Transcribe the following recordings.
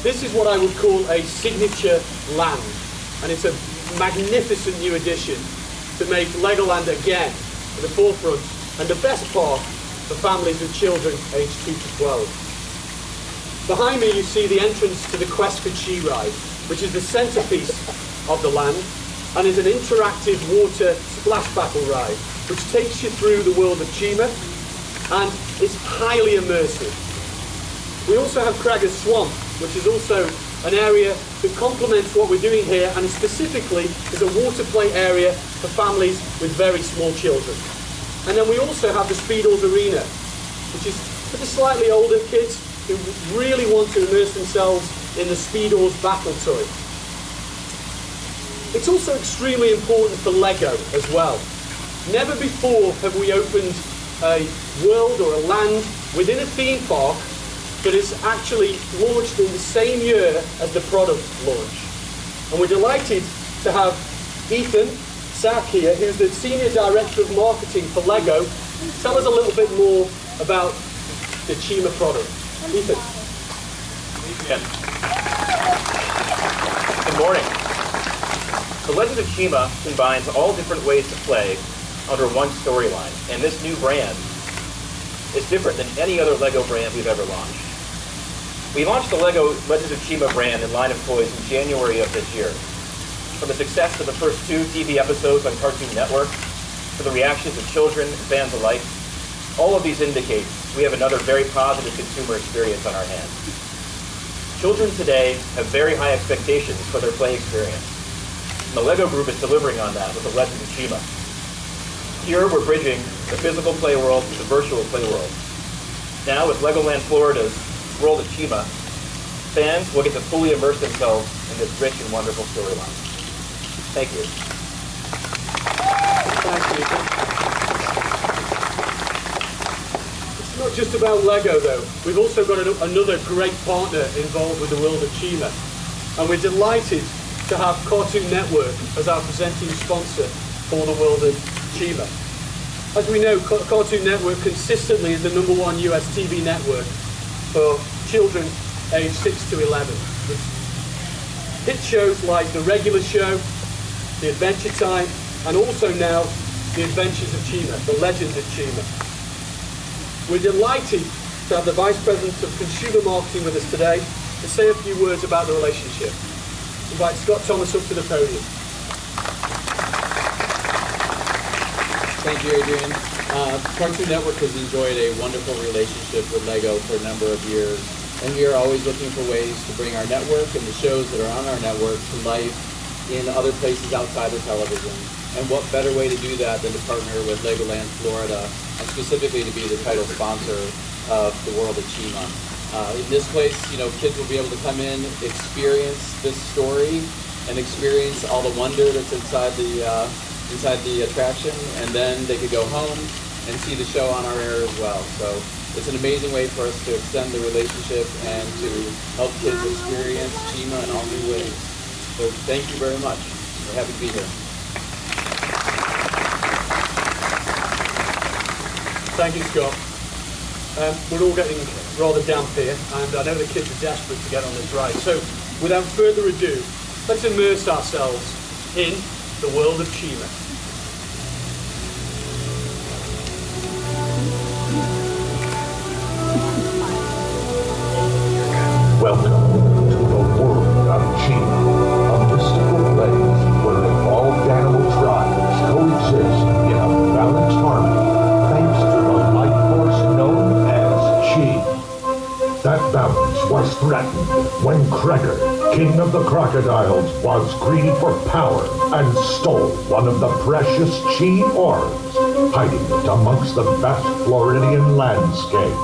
This is what I would call a signature land, and it's a magnificent new addition to make Legoland again at the forefront, and the best part for families with children aged 2 to 12. Behind me you see the entrance to the Quest for Chi ride, which is the centerpiece of the land, and is an interactive water splash battle ride, which takes you through the world of Chima, and is highly immersive. We also have Cragger Swamp, which is also an area that complements what we're doing here, and specifically is a water play area for families with very small children. And then we also have the Speedos Arena, which is for the slightly older kids who really want to immerse themselves in the Speedos battle toy. It's also extremely important for Lego as well. Never before have we opened a world or a land within a theme park that is actually launched in the same year as the product launch. And we're delighted to have Ethan Sack here, who's the Senior Director of Marketing for Lego. Tell us a little bit more about the Chima product. Ethan. Good morning. The Legend of Chima combines all different ways to play under one storyline, and this new brand is different than any other Lego brand we've ever launched. We launched the Lego Legends of Chima brand and line of toys in January of this year. From the success of the first 2 TV episodes on Cartoon Network, to the reactions of children and fans alike, all of these indicate we have another very positive consumer experience on our hands. Children today have very high expectations for their play experience, and the Lego Group is delivering on that with the Legends of Chima. Here we're bridging the physical play world to the virtual play world. Now with Legoland Florida's World of Chima, fans will get to fully immerse themselves in this rich and wonderful storyline. Thank you. Thanks, Ethan. It's not just about Lego though. We've also got another great partner involved with the World of Chima. And we're delighted to have Cartoon Network as our presenting sponsor for the World of Chima. As we know, Cartoon Network consistently is the #1 US TV network for children aged 6 to 11. With hit shows like The Regular Show, The Adventure Time, and also now The Adventures of Chima, The Legends of Chima. We're delighted to have the Vice President of Consumer Marketing with us today to say a few words about the relationship. Invite Scott Thomas up to the podium. Thank you, Adrian. Cartoon Network has enjoyed a wonderful relationship with Lego for a number of years, and we are always looking for ways to bring our network and the shows that are on our network to life in other places outside of television. And what better way to do that than to partner with Legoland Florida, and specifically to be the title sponsor of the World of Chima. In this place, kids will be able to come in, experience this story, and experience all the wonder that's inside the attraction, and then they could go home and see the show on our air as well. So it's an amazing way for us to extend the relationship and to help kids experience Chima in all new ways. So thank you very much. We're happy to be here. Thank you, Scott. We're all getting rather damp here, and I know the kids are desperate to get on this ride. So without further ado, let's immerse ourselves in the world of Chima. Welcome to the world of Chima, a mystical place where evolved animal tribes coexist in a balanced harmony thanks to the life force known as Chi. That balance was threatened when Cragger, king of the crocodiles, was greedy for power and stole one of the precious Chi orbs, hiding it amongst the vast Floridian landscape.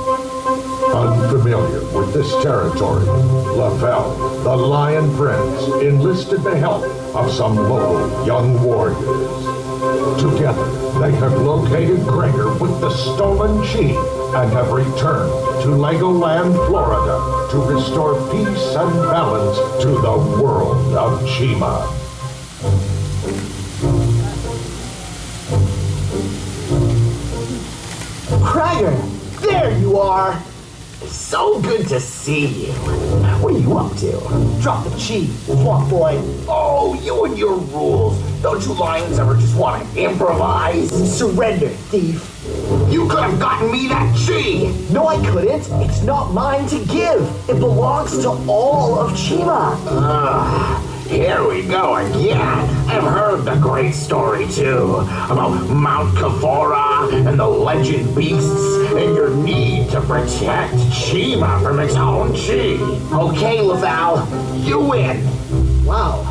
Unfamiliar with this territory, LaFell, the Lion Prince, enlisted the help of some local young warriors. Together, they have located Cragger with the stolen Chi and have returned to Legoland, Florida to restore peace and balance to the world of Chima. Cragger, there you are! So good to see you. What are you up to? Drop the cheese, Swamp Boy. Oh, you and your rules. Don't you lions ever just want to improvise? Surrender, thief. You could have gotten me that chi! No, I couldn't. It's not mine to give. It belongs to all of Chima. Here we go again. I've heard the great story too about Mount Kavora and the legend beasts and your need to protect Chima from its own chi. Okay, Laval, you win. Wow,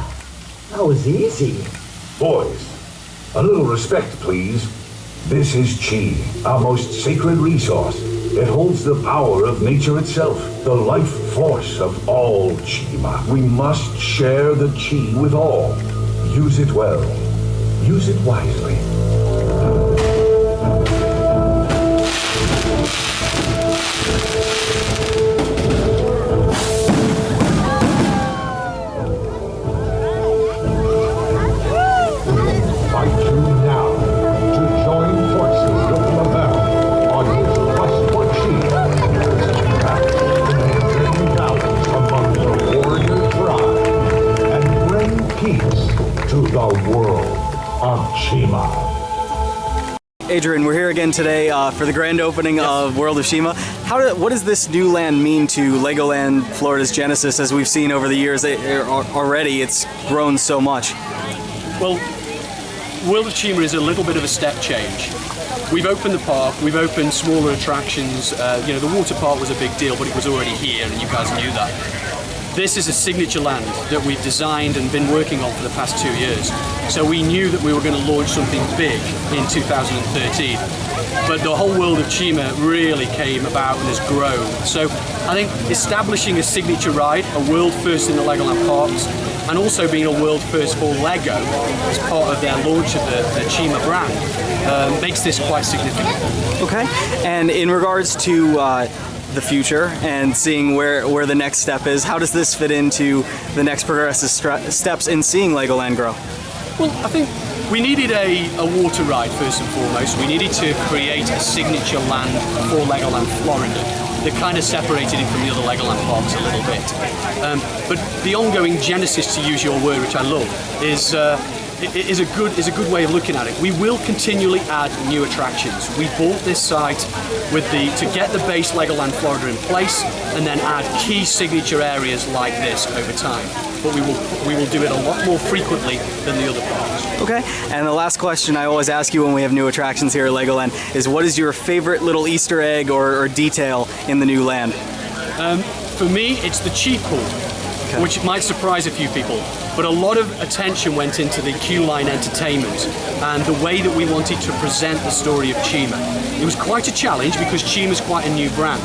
that was easy. Boys, a little respect, please. This is Chi, our most sacred resource. It holds the power of nature itself, the life force of all Chima. We must share the Chi with all. Use it well. Use it wisely. Adrian, we're here again today for the grand opening of World of Chima. What does this new land mean to Legoland Florida's genesis? As we've seen over the years, already it's grown so much. Well, World of Chima is a little bit of a step change. We've opened the park, we've opened smaller attractions. The water park was a big deal, but it was already here, and you guys knew that. This is a signature land that we've designed and been working on for the past 2 years. So we knew that we were going to launch something big in 2013. But the whole world of Chima really came about and has grown. So I think establishing a signature ride, a world first in the Legoland parks, and also being a world first for Lego as part of their launch of the Chima brand makes this quite significant. Okay, and in regards to the future and seeing where the next step is, how does this fit into the next progressive steps in seeing Legoland grow? Well, I think we needed a water ride first and foremost. We needed to create a signature land for Legoland Florida that kind of separated it from the other Legoland parks a little bit. But the ongoing genesis, to use your word, which I love, is a good way of looking at it. We will continually add new attractions. We bought this site to get the base Legoland Florida in place and then add key signature areas like this over time. But we will do it a lot more frequently than the other parks. Okay, and the last question I always ask you when we have new attractions here at Legoland is, what is your favorite little Easter egg or detail in the new land? For me, it's the Chi Pool, which might surprise a few people, but a lot of attention went into the queue line entertainment and the way that we wanted to present the story of Chima. It was quite a challenge because Chima's quite a new brand.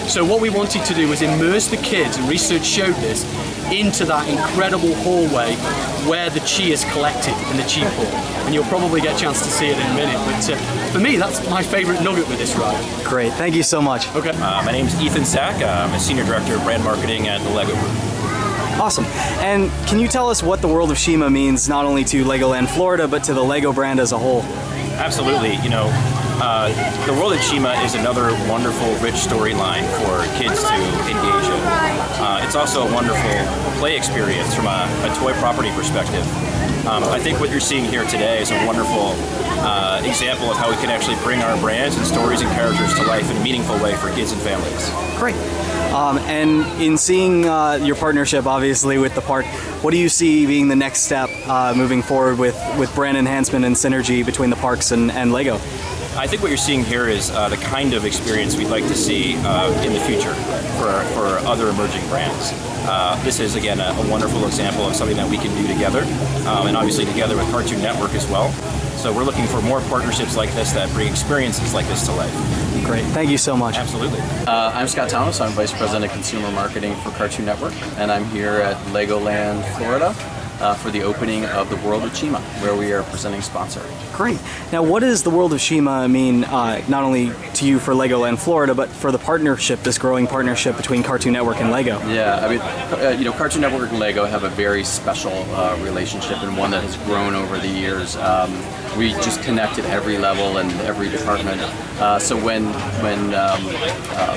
So what we wanted to do was immerse the kids, and research showed this, into that incredible hallway where the Chi is collected in the Chi Pool. And you'll probably get a chance to see it in a minute, but for me, that's my favorite nugget with this ride. Great, thank you so much. Okay. My name's Ethan Sack. I'm a Senior Director of Brand Marketing at the Lego Group. Awesome. And can you tell us what the World of Chima means not only to Legoland Florida, but to the Lego brand as a whole? Absolutely. The World of Chima is another wonderful, rich storyline for kids to engage in. It's also a wonderful play experience from a toy property perspective. I think what you're seeing here today is a wonderful example of how we can actually bring our brands and stories and characters to life in a meaningful way for kids and families. Great. And in seeing your partnership, obviously, with the park, what do you see being the next step moving forward with brand enhancement and synergy between the parks and Lego? I think what you're seeing here is the kind of experience we'd like to see in the future for other emerging brands. This is, again, a wonderful example of something that we can do together, and obviously together with Cartoon Network as well. So we're looking for more partnerships like this that bring experiences like this to life. Great. Thank you so much. Absolutely. I'm Scott Thomas. I'm Vice President of Consumer Marketing for Cartoon Network, and I'm here at Legoland Florida. for the opening of the World of Chima, where we are presenting sponsor. Great. Now, what does the World of Chima mean, not only to you for Legoland Florida, but for the partnership, this growing partnership between Cartoon Network and Lego? Yeah, I mean, Cartoon Network and Lego have a very special relationship, and one that has grown over the years. We just connect at every level and every department. So when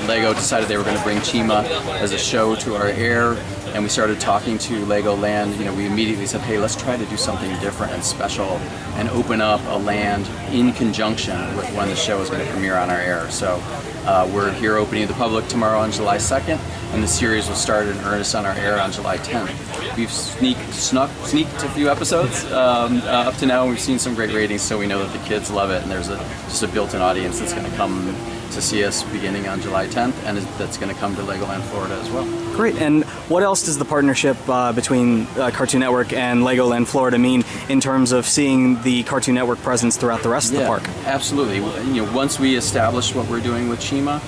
Lego decided they were going to bring Chima as a show to our air, and we started talking to Legoland, we immediately said, hey, let's try to do something different and special and open up a land in conjunction with when the show is going to premiere on our air. So we're here opening to the public tomorrow on July 2nd, and the series will start in earnest on our air on July 10th. We've sneaked a few episodes up to now, and we've seen some great ratings, so we know that the kids love it, and there's just a built-in audience that's going to come to see us beginning on July 10th, and that's going to come to Legoland Florida as well. Great. And what else does the partnership between Cartoon Network and Legoland Florida mean in terms of seeing the Cartoon Network presence throughout the rest of the park? Absolutely. Once we establish what we're doing with Chima,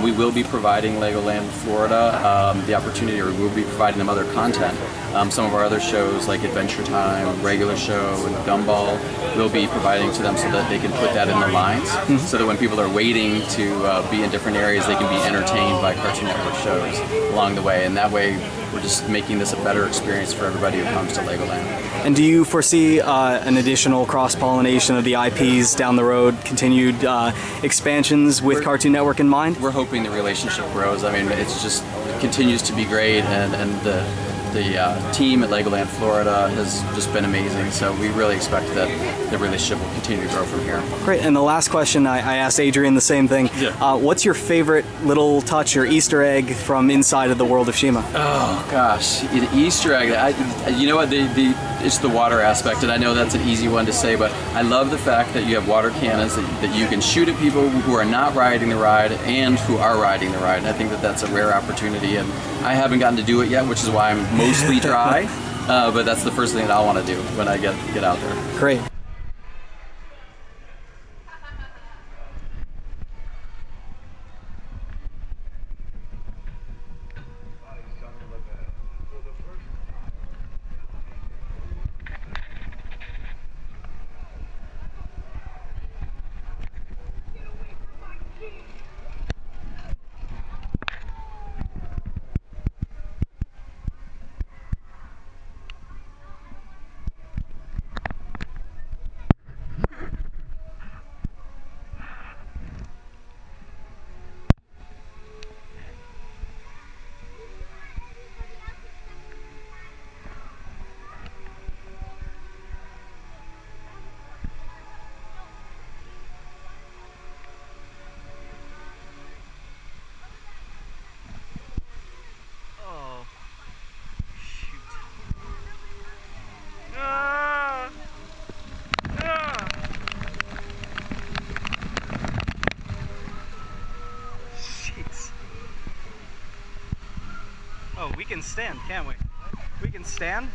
we will be providing Legoland Florida the opportunity, or we'll be providing them other content. Some of our other shows like Adventure Time, Regular Show, and Gumball, we'll be providing to them so that they can put that in the lines, so that when people are waiting to be in different areas, they can be entertained by Cartoon Network shows along the way. And that way, we're just making this a better experience for everybody who comes to Legoland. And do you foresee an additional cross-pollination of the IPs down the road, continued expansions with Cartoon Network in mind? We're hoping the relationship grows. I mean, it continues to be great, and the team at Legoland Florida has just been amazing, so we really expect that the relationship will continue to grow from here. Great, and the last question, I asked Adrian the same thing. Yeah. What's your favorite little touch or Easter egg from inside of the World of Shima? Oh gosh, the Easter egg, you know what, it's the water aspect, and I know that's an easy one to say, but I love the fact that you have water cannons that you can shoot at people who are not riding the ride and who are riding the ride, and I think that that's a rare opportunity, and I haven't gotten to do it yet, which is why I'm mostly dry, but that's the first thing that I want to do when I get out there. Great. Oh, we can stand, can't we? We can stand?